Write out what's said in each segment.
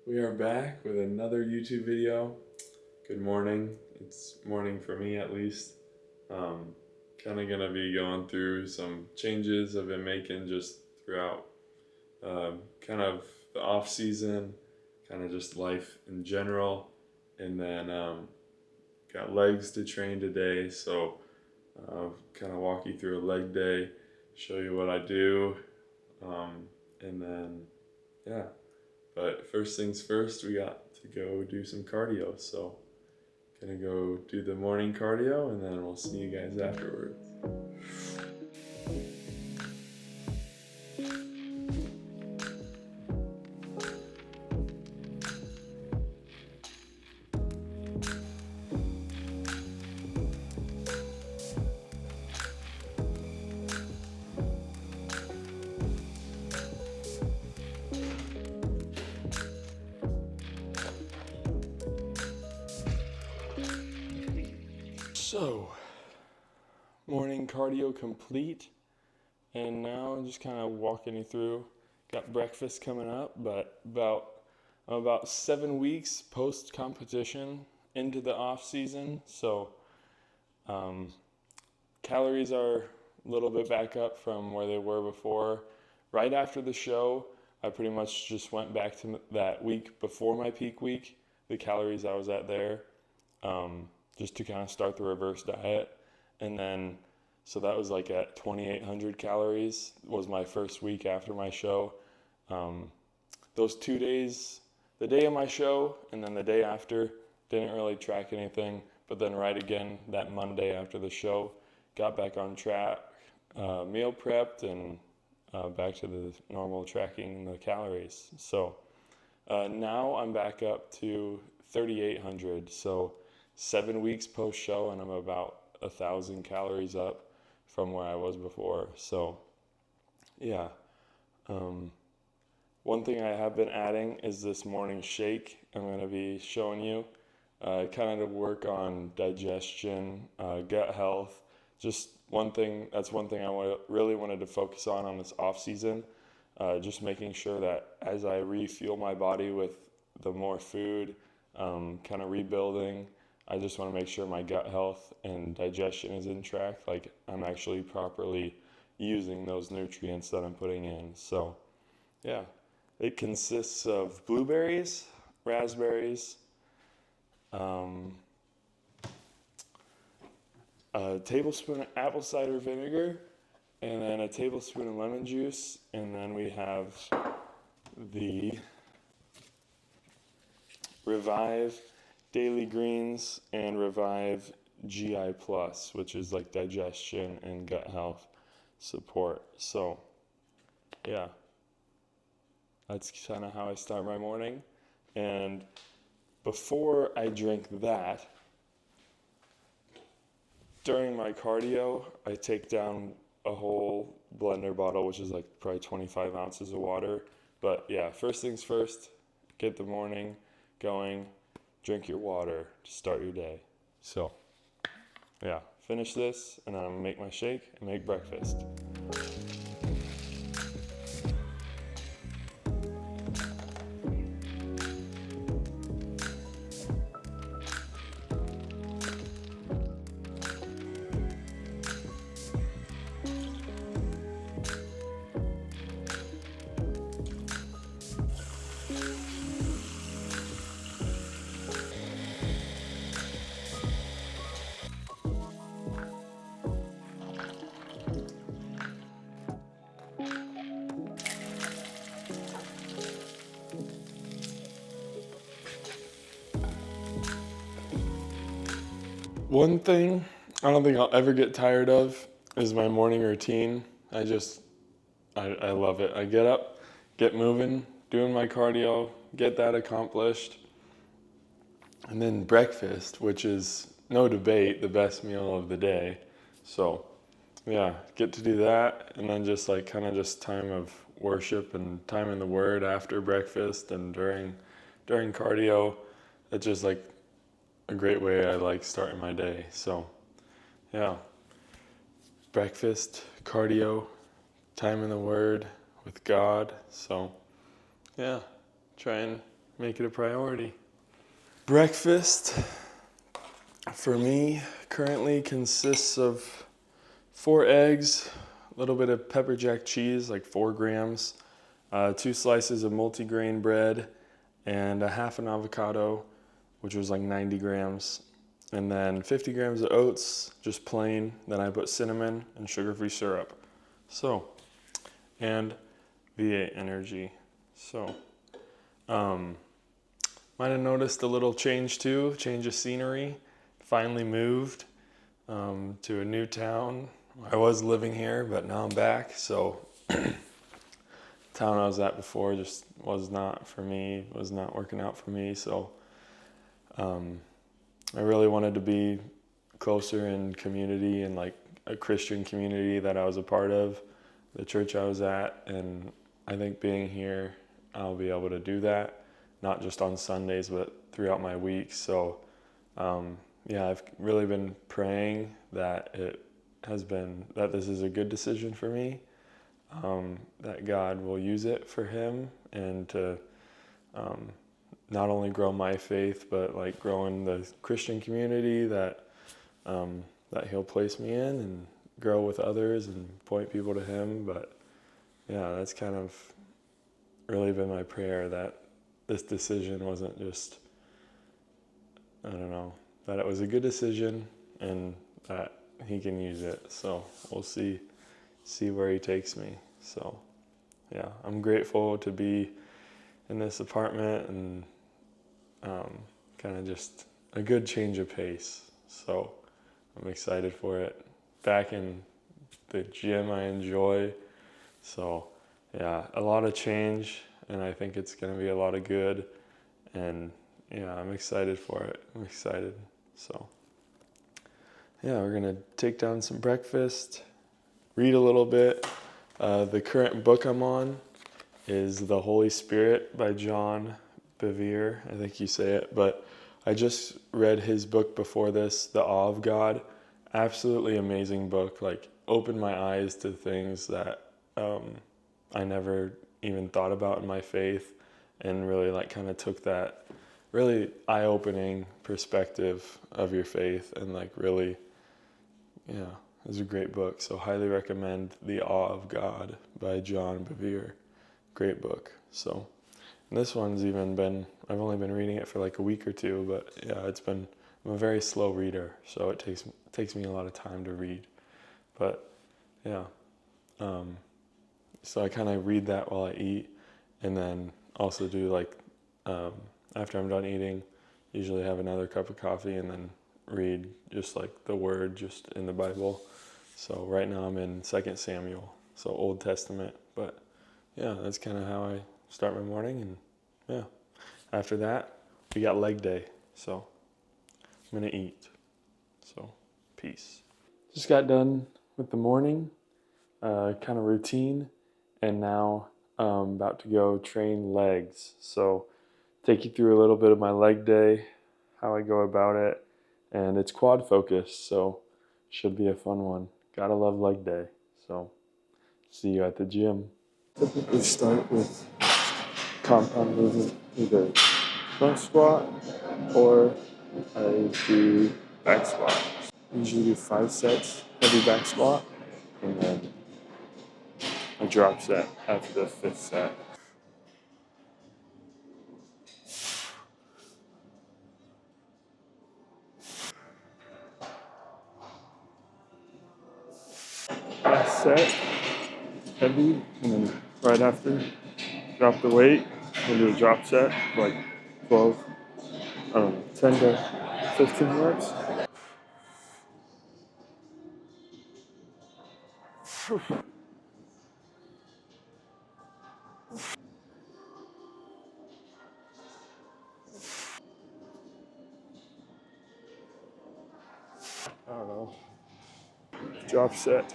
We are back with another YouTube video. Good morning. It's morning for me at least. Um, kind of gonna be going through some changes I've been making just throughout kind of the off season, kind of just life in general, and then got legs to train today. So kind of walk you through a leg day, show you what I do, and then yeah. But first things first, we got to go do some cardio. So, gonna go do the morning cardio and then we'll see you guys afterwards. So, morning cardio complete, and now I'm just kind of walking you through. Got breakfast coming up, but I'm about 7 weeks post competition into the off season, so calories are a little bit back up from where they were before. Right after the show, I pretty much just went back to that week before my peak week, the calories I was at there. Just to kind of start the reverse diet. And then, so that was like at 2,800 calories was my first week after my show. Those 2 days, the day of my show and then the day after, didn't really track anything. But then right again, that Monday after the show, got back on track, meal prepped and back to the normal tracking the calories. So now I'm back up to 3,800. So 7 weeks post show and I'm about 1,000 calories up from where I was before. So yeah, one thing I have been adding is this morning shake I'm going to be showing you, kind of to work on digestion, gut health. Just one thing I really wanted to focus on this off season, just making sure that as I refuel my body with the more food, kind of rebuilding, I just want to make sure my gut health and digestion is in track, like I'm actually properly using those nutrients that I'm putting in. So yeah, it consists of blueberries, raspberries, a tablespoon of apple cider vinegar, and then a tablespoon of lemon juice, and then we have the Revive Daily Greens and Revive GI Plus, which is like digestion and gut health support. So, yeah, that's kind of how I start my morning. And before I drink that, during my cardio, I take down a whole blender bottle, which is like probably 25 ounces of water. But yeah, first things first, get the morning going, drink your water to start your day. So yeah, finish this and then I'm gonna make my shake and make breakfast. One thing I don't think I'll ever get tired of is my morning routine. I love it. I get up, get moving, doing my cardio, get that accomplished. And then breakfast, which is no debate the best meal of the day. So yeah, get to do that. And then just like kind of just time of worship and time in the word after breakfast and during cardio. It's just like a great way I like starting my day. So yeah, breakfast, cardio, time in the Word with God. So yeah, try and make it a priority. Breakfast for me currently consists of 4 eggs, a little bit of pepper jack cheese, like 4 grams, 2 slices of multigrain bread, and a half an avocado, which was like 90 grams. And then 50 grams of oats, just plain. Then I put cinnamon and sugar-free syrup. So, and V8 energy. So, might have noticed a little change too, change of scenery. Finally moved to a new town. I was living here, but now I'm back. So, town I was at before just was not for me, was not working out for me. So, I really wanted to be closer in community and like a Christian community that I was a part of, the church I was at, and I think being here, I'll be able to do that, not just on Sundays, but throughout my week. So, yeah, I've really been praying that that this is a good decision for me, that God will use it for Him and to not only grow my faith, but like grow in the Christian community that He'll place me in and grow with others and point people to Him. But yeah, that's kind of really been my prayer, that this decision wasn't just, I don't know, that it was a good decision and that He can use it. So we'll see where He takes me. So yeah, I'm grateful to be in this apartment and kind of just a good change of pace. So I'm excited for it. Back in the gym I enjoy. So yeah, a lot of change, and I think it's going to be a lot of good. And yeah, I'm excited for it. I'm excited. So yeah, we're going to take down some breakfast, read a little bit. The current book I'm on is The Holy Spirit by John Bevere, I think you say it, but I just read his book before this, The Awe of God. Absolutely amazing book, like opened my eyes to things that I never even thought about in my faith, and really like kind of took that really eye-opening perspective of your faith, and like really, yeah, it was a great book. So highly recommend The Awe of God by John Bevere. Great book. So, and this one's even been, I've only been reading it for like a week or two, but yeah, I'm a very slow reader, so it takes me a lot of time to read. But yeah, so I kind of read that while I eat, and then also do like, after I'm done eating, usually have another cup of coffee and then read just like the word just in the Bible. So right now I'm in 2 Samuel, so Old Testament, but yeah, that's kind of how I start my morning. And yeah, after that, we got leg day, so I'm going to eat. So, peace. Just got done with the morning, kind of routine, and now I'm about to go train legs. So, take you through a little bit of my leg day, how I go about it, and it's quad focused, so should be a fun one. Gotta love leg day. So, see you at the gym. Typically start with compound movement, either front squat or I do back squat. Usually do 5 sets, heavy back squat, and then a drop set after the 5th set. Last set, heavy, and then right after, drop the weight, we'll do a drop set, like 12, 10 to 15 reps. I don't know. Drop set.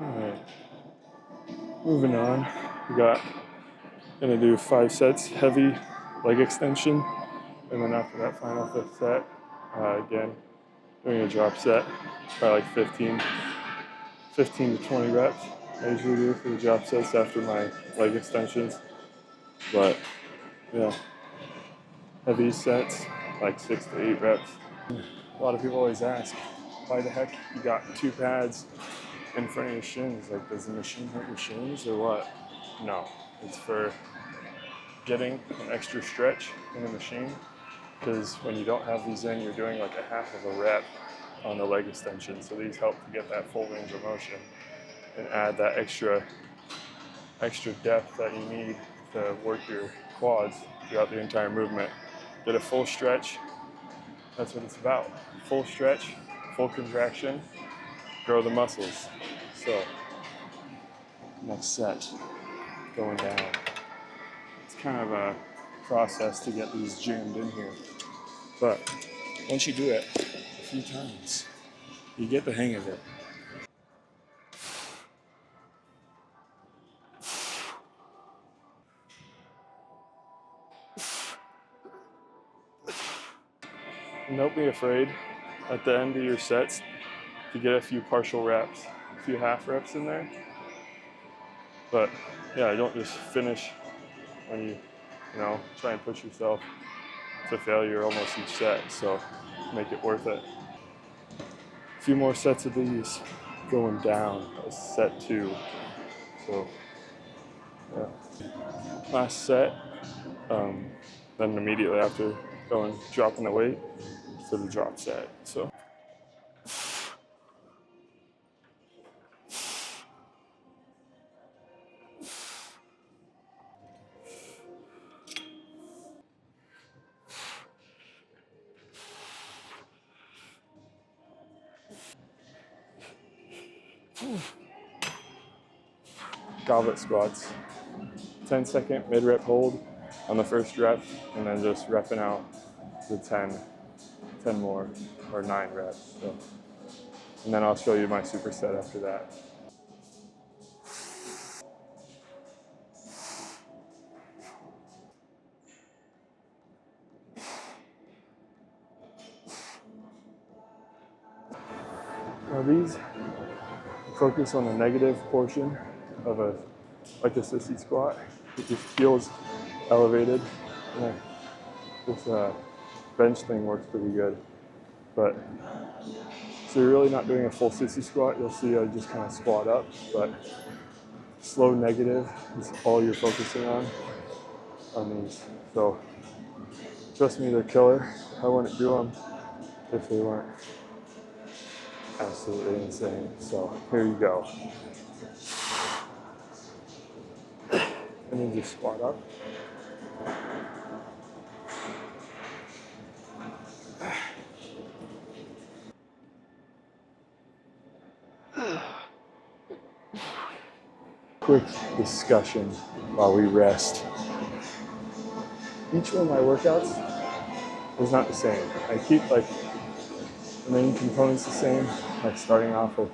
Alright. Moving on. We got Gonna do 5 sets, heavy leg extension. And then after that final 5th set, again, doing a drop set, probably like 15 to 20 reps. I usually do for the drop sets after my leg extensions. But yeah, heavy sets, like 6 to 8 reps. A lot of people always ask, why the heck you got 2 pads in front of your shins? Like, does the machine hurt your shins or what? No, it's for getting an extra stretch in the machine, because when you don't have these in, you're doing like a half of a rep on the leg extension. So these help to get that full range of motion and add that extra depth that you need to work your quads throughout the entire movement. Get a full stretch. That's what it's about. Full stretch, full contraction, grow the muscles. So next set, going down. It's kind of a process to get these jammed in here. But once you do it a few times, you get the hang of it. And don't be afraid at the end of your sets to get a few partial reps, a few half reps in there. But yeah, don't just finish when you try and push yourself to failure almost each set. So make it worth it. A few more sets of these going down. That's set 2. So yeah, last set. Then immediately after dropping the weight for the drop set. So. Goblet squats. 10-second mid-rep hold on the first rep, and then just repping out the 10 more, or 9 reps. So. And then I'll show you my superset after that. Now these focus on the negative portion of like a sissy squat. It just feels elevated. And this bench thing works pretty good. But so you're really not doing a full sissy squat. You'll see I just kind of squat up, but slow negative is all you're focusing on these. So trust me, they're killer. I wouldn't do them if they weren't absolutely insane. So here you go. And then just squat up. Quick discussion while we rest. Each one of my workouts is not the same. I keep like the main components the same, like starting off with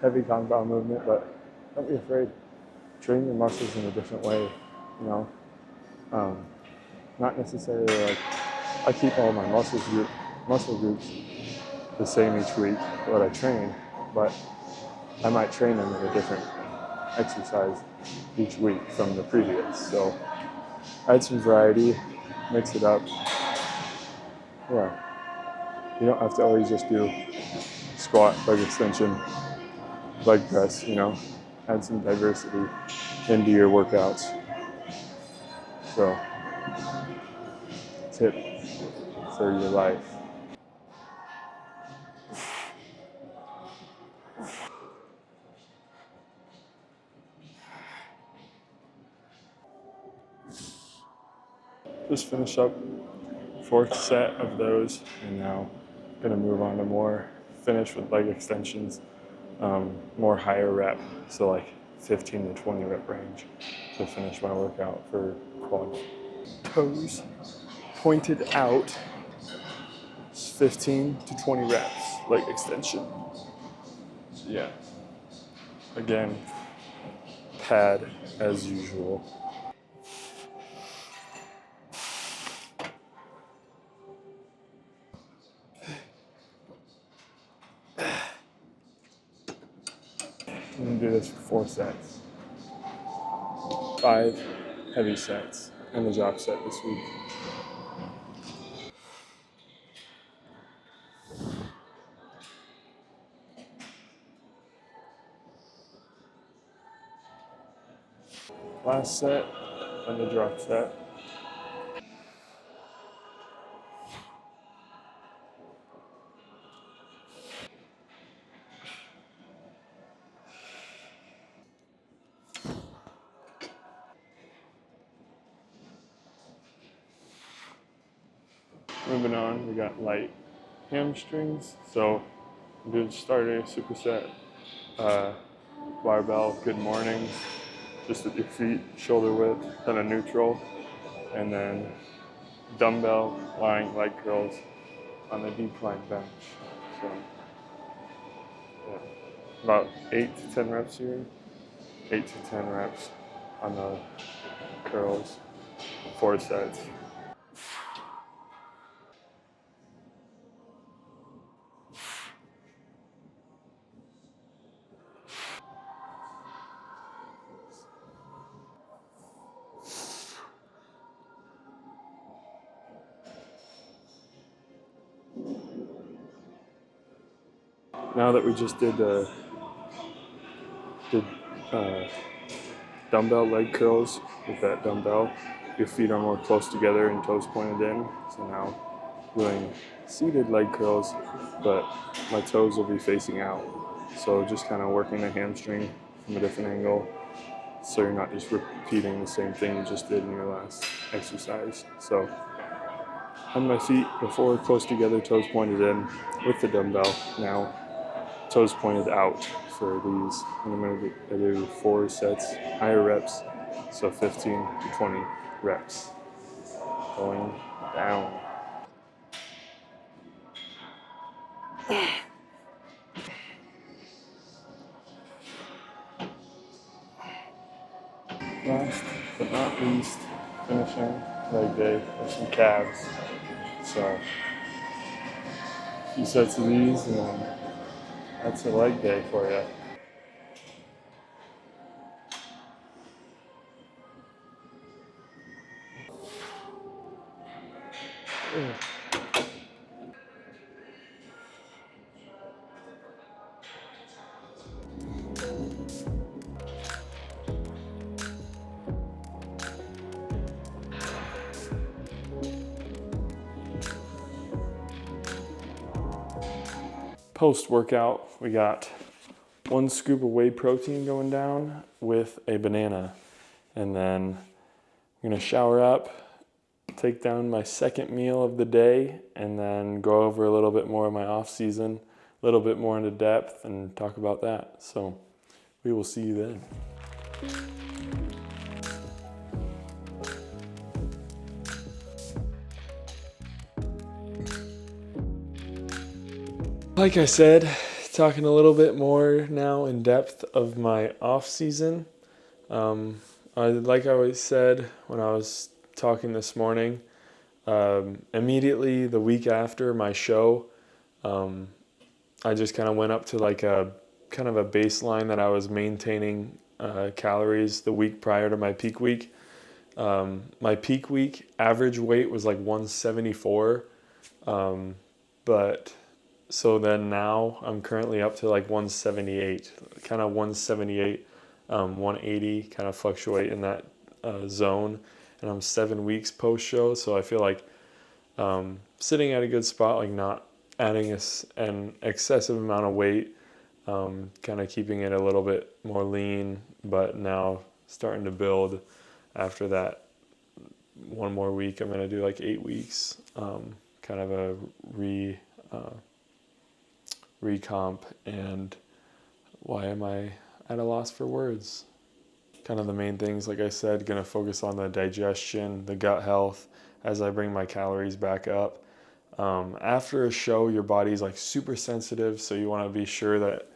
heavy compound movement, but don't be afraid. Train your muscles in a different way, not necessarily like, I keep all my muscle groups the same each week that I train, but I might train them in a different exercise each week from the previous. So add some variety, mix it up. Yeah, you don't have to always just do squat, leg extension, leg press, add some diversity into your workouts. So, tip for your life. Just finish up 4th set of those, and now gonna move on to finish with leg extensions, more higher rep, so like 15 to 20 rep range to finish my workout for quads. Toes pointed out, 15 to 20 reps, leg extension. Yeah. Again, pad as usual. gonna do this for 4 sets. 5 heavy sets and the drop set this week. Last set and the drop set. Moving on, we got light hamstrings. So I'm doing starting a superset barbell good mornings, just with your feet shoulder width, then a neutral, and then dumbbell lying leg curls on the decline bench. So yeah, about 8 to 10 reps here. 8 to 10 reps on the curls, 4 sets. Now that we just did dumbbell leg curls with that dumbbell, your feet are more close together and toes pointed in. So now doing seated leg curls, but my toes will be facing out. So just kind of working the hamstring from a different angle, so you're not just repeating the same thing you just did in your last exercise. So on my feet before close together, toes pointed in with the dumbbell. Now toes pointed out for these. And I'm going to do 4 sets, higher reps, so 15 to 20 reps. Going down. Last but not least, finishing leg day with some calves. So a few sets of these, and then that's a leg day for you. Post-workout, we got 1 scoop of whey protein going down with a banana. And then I'm gonna shower up, take down my second meal of the day, and then go over a little bit more of my off season, a little bit more into depth, and talk about that. So we will see you then. Like I said, talking a little bit more now in depth of my off season. Like I always said when I was talking this morning, immediately the week after my show, I just kind of went up to like a kind of a baseline that I was maintaining calories the week prior to my peak week. My peak week average weight was like 174, but so then now I'm currently up to like 178, kind of 178, 180, kind of fluctuate in that zone. And I'm 7 weeks post show, so I feel like sitting at a good spot, like not adding an excessive amount of weight, kind of keeping it a little bit more lean, but now starting to build after that 1 more week. I'm going to do like 8 weeks, kind of a recomp. And why am I at a loss for words? Kind of the main things, like I said, going to focus on the digestion, the gut health as I bring my calories back up. After a show, your body's like super sensitive, so you want to be sure that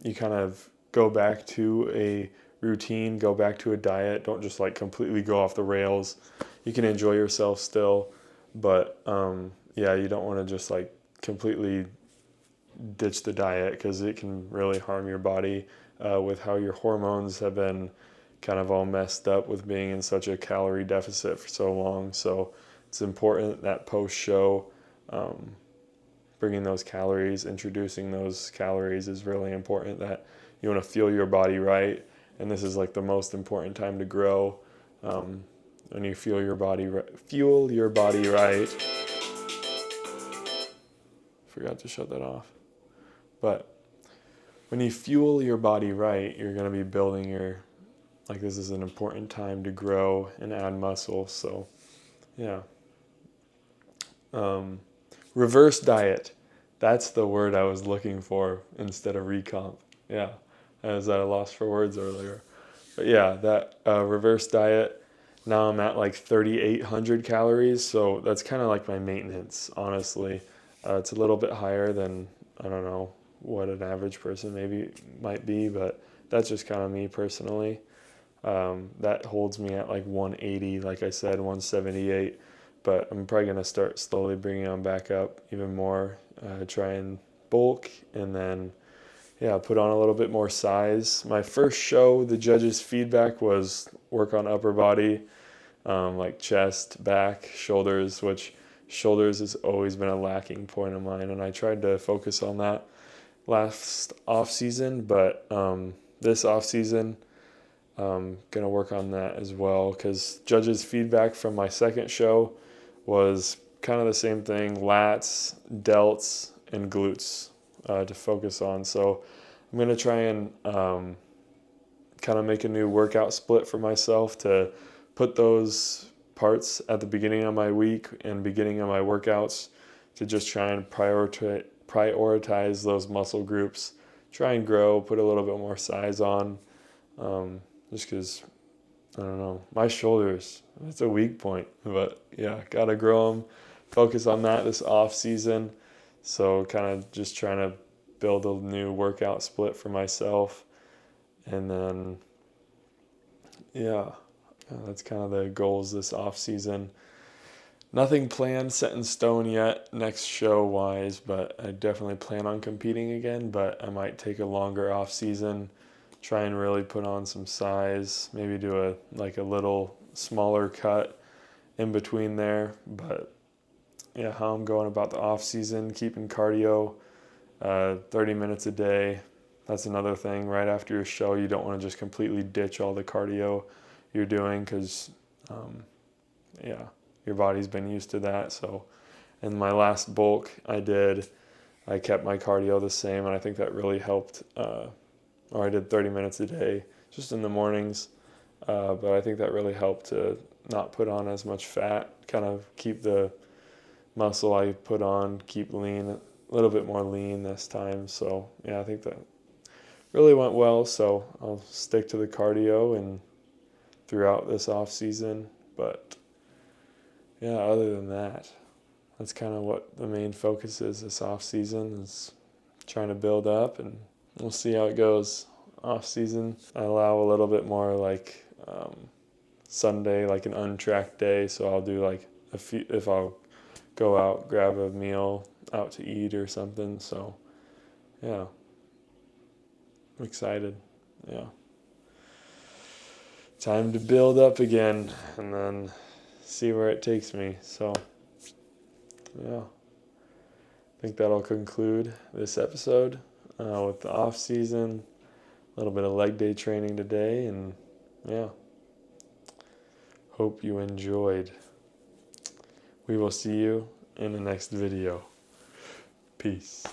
you kind of go back to a routine, go back to a diet. Don't just like completely go off the rails. You can enjoy yourself still, but yeah, you don't want to just like completely ditch the diet, because it can really harm your body with how your hormones have been kind of all messed up with being in such a calorie deficit for so long. So it's important that post-show, bringing those calories, introducing those calories is really important. That you want to fuel your body right, and this is like the most important time to grow. When you fuel your body right. Forgot to shut that off. But when you fuel your body right, you're going to be building this is an important time to grow and add muscle. So, yeah. Reverse diet. That's the word I was looking for instead of recomp. Yeah, I was at a loss for words earlier. But yeah, that reverse diet, now I'm at like 3,800 calories. So that's kind of like my maintenance, honestly. It's a little bit higher than, I don't know, what an average person maybe might be, but that's just kind of me personally. That holds me at like 180, like I said, 178. But I'm probably going to start slowly bringing them back up even more, try and bulk, and then, yeah, put on a little bit more size. My first show, the judges' feedback was work on upper body, like chest, back, shoulders, which shoulders has always been a lacking point of mine, and I tried to focus on that last off-season, but this off-season, gonna work on that as well, because judges' feedback from my second show was kind of the same thing: lats, delts, and glutes to focus on. So I'm gonna try and kind of make a new workout split for myself to put those parts at the beginning of my week and beginning of my workouts, to just try and prioritize those muscle groups, try and grow, put a little bit more size on, just because, I don't know, my shoulders, it's a weak point, but yeah, gotta grow them, focus on that this off season. So kind of just trying to build a new workout split for myself, and then that's kind of the goals this off season. Nothing planned, set in stone yet, next show wise, but I definitely plan on competing again. But I might take a longer off season, try and really put on some size, maybe do a little smaller cut in between there. But yeah, how I'm going about the off season, keeping cardio 30 minutes a day. That's another thing. Right after your show, you don't want to just completely ditch all the cardio you're doing, because your body's been used to that. So in my last bulk I kept my cardio the same, and I think that really helped. Or I did 30 minutes a day just in the mornings, but I think that really helped to not put on as much fat, kind of keep the muscle I put on, keep lean, a little bit more lean this time. So yeah, I think that really went well. So I'll stick to the cardio and throughout this off season. But yeah, other than that, that's kind of what the main focus is this off season, is trying to build up, and we'll see how it goes. Off season, I allow a little bit more like Sunday, like an untracked day. So I'll do like if I'll go out, grab a meal out to eat or something. So yeah, I'm excited. Yeah. Time to build up again and then see where it takes me. So yeah, I think that'll conclude this episode with the off season, a little bit of leg day training today, and yeah, hope you enjoyed. We will see you in the next video. Peace.